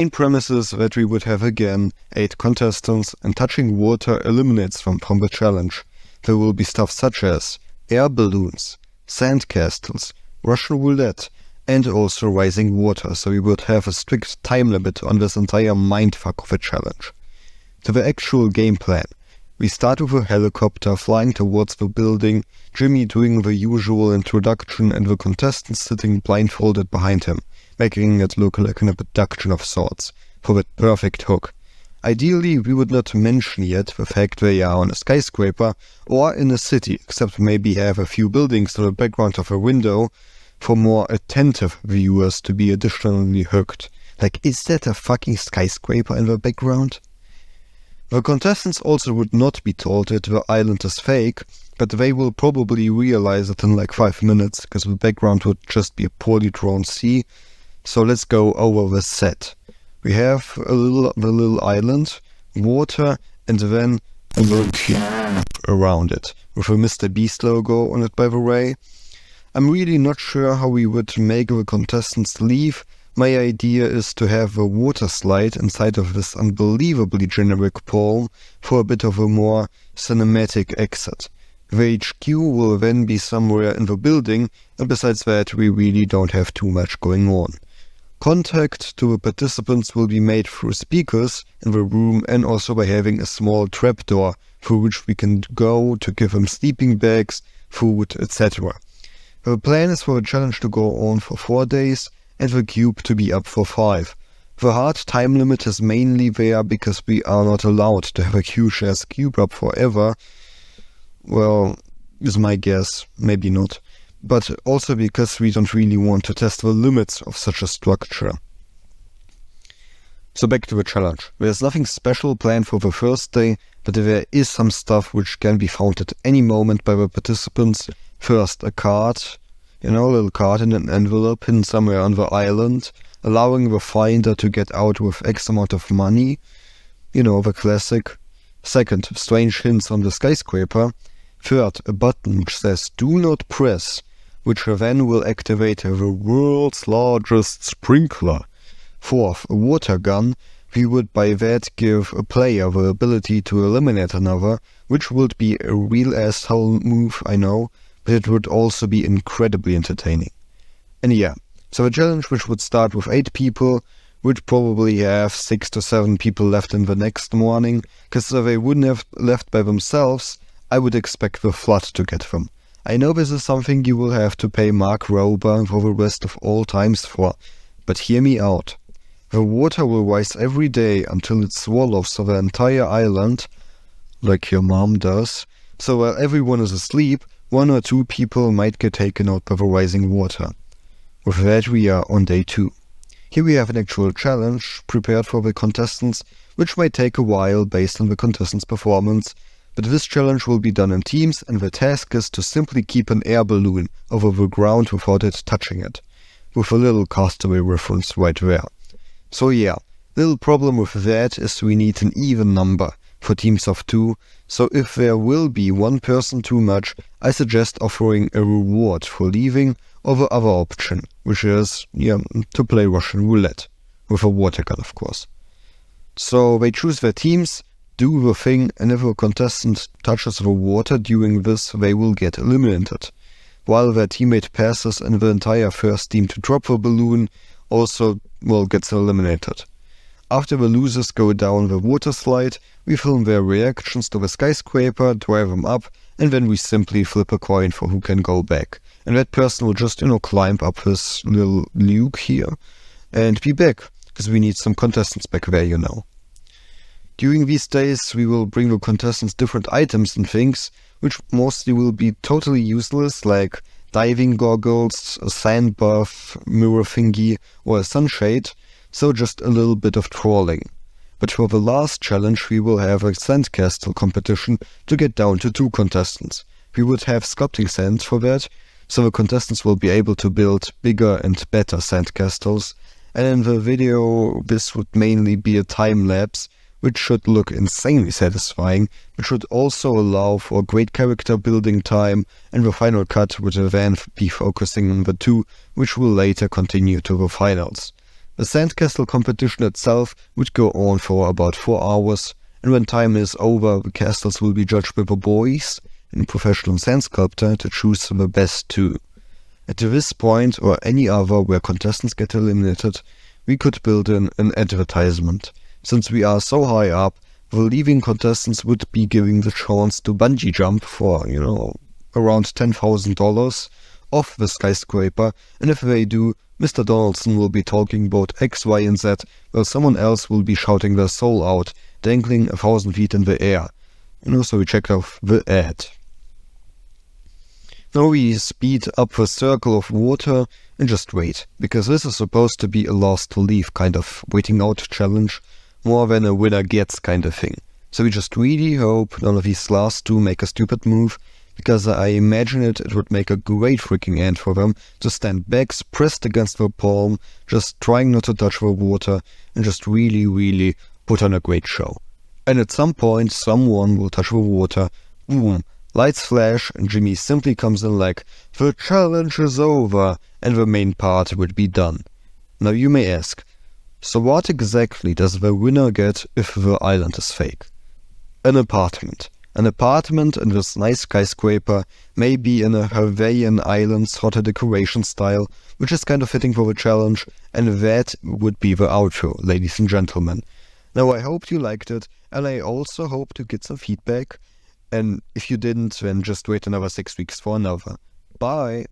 main premise is that we would have again 8 contestants, and touching water eliminates them from the challenge. There will be stuff such as air balloons, sand castles, Russian roulette, and also rising water, so we would have a strict time limit on this entire mindfuck of a challenge. To the actual game plan. We start with a helicopter flying towards the building, Jimmy doing the usual introduction and the contestants sitting blindfolded behind him, making it look like an abduction of sorts, for that perfect hook. Ideally, we would not mention yet the fact they are on a skyscraper or in a city, except maybe have a few buildings to the background of a window for more attentive viewers to be additionally hooked. Like, is that a fucking skyscraper in the background? The contestants also would not be told that the island is fake, but they will probably realize it in like 5 minutes, because the background would just be a poorly drawn sea. So let's go over the set. We have the little island, water, and then a little cube around it, with a Mr. Beast logo on it, by the way. I'm really not sure how we would make the contestants leave. My idea is to have a water slide inside of this unbelievably generic pole for a bit of a more cinematic exit. The HQ will then be somewhere in the building, and besides that we really don't have too much going on. Contact to the participants will be made through speakers in the room and also by having a small trapdoor through which we can go to give them sleeping bags, food, etc. The plan is for the challenge to go on for 4 days, and the cube to be up for 5. The hard time limit is mainly there because we are not allowed to have a huge ass cube up forever. Well, is my guess, maybe not. But also because we don't really want to test the limits of such a structure. So back to the challenge. There's nothing special planned for the first day, but there is some stuff which can be found at any moment by the participants. First, a card. A little card in an envelope hidden somewhere on the island, allowing the finder to get out with X amount of money. The classic. Second, strange hints on the skyscraper. Third, a button which says "Do not press," which then will activate the world's largest sprinkler. Fourth, a water gun. We would by that give a player the ability to eliminate another, which would be a real asshole move, I know, but it would also be incredibly entertaining. And yeah, so a challenge which would start with 8 people would probably have 6 to 7 people left in the next morning, because if they wouldn't have left by themselves, I would expect the flood to get them. I know this is something you will have to pay Mark Rober for the rest of all times for, but hear me out. The water will rise every day until it swallows the entire island, like your mom does, so while everyone is asleep, 1 or 2 people might get taken out by the rising water. With that we are on day 2. Here we have an actual challenge prepared for the contestants, which might take a while based on the contestants' performance, but this challenge will be done in teams, and the task is to simply keep an air balloon over the ground without it touching it, with a little Castaway reference right there. So yeah, little problem with that is we need an even number for teams of 2, so if there will be one person too much, I suggest offering a reward for leaving, or the other option, which is, to play Russian roulette, with a water gun of course. So they choose their teams, do the thing, and if a contestant touches the water during this, they will get eliminated, while their teammate passes and the entire first team to drop the balloon also, gets eliminated. After the losers go down the water slide, we film their reactions to the skyscraper, drive them up, and then we simply flip a coin for who can go back. And that person will just, climb up this little luke here and be back, because we need some contestants back there, During these days, we will bring the contestants different items and things, which mostly will be totally useless, like diving goggles, a sand buff, mirror thingy, or a sunshade, so just a little bit of trolling. But for the last challenge we will have a sandcastle competition to get down to 2 contestants. We would have sculpting sands for that, so the contestants will be able to build bigger and better sandcastles, and in the video this would mainly be a time-lapse, which should look insanely satisfying, but should also allow for great character building time, and the final cut would then be focusing on the 2, which will later continue to the finals. The sandcastle competition itself would go on for about 4 hours, and when time is over, the castles will be judged by the boys and professional sand sculptor to choose the best two. At this point, or any other where contestants get eliminated, we could build in an advertisement. Since we are so high up, the leaving contestants would be given the chance to bungee jump for, around $10,000 off the skyscraper, and if they do, Mr. Donaldson will be talking about X, Y, and Z, while someone else will be shouting their soul out, dangling 1,000 feet in the air. So we checked off the ad. Now we speed up the circle of water and just wait, because this is supposed to be a last to leave kind of waiting out challenge, more than a winner gets kind of thing. So we just really hope none of these last two make a stupid move, because I imagine it would make a great freaking end for them to stand backs pressed against the palm, just trying not to touch the water, and just really, really put on a great show. And at some point, someone will touch the water, boom, lights flash, and Jimmy simply comes in like, "The challenge is over," and the main part would be done. Now you may ask, so what exactly does the winner get if the island is fake? An apartment. An apartment in this nice skyscraper, may be in a Hawaiian Islands hotel decoration style, which is kind of fitting for the challenge, and that would be the outro, ladies and gentlemen. Now I hope you liked it, and I also hope to get some feedback, and if you didn't, then just wait another 6 weeks for another. Bye!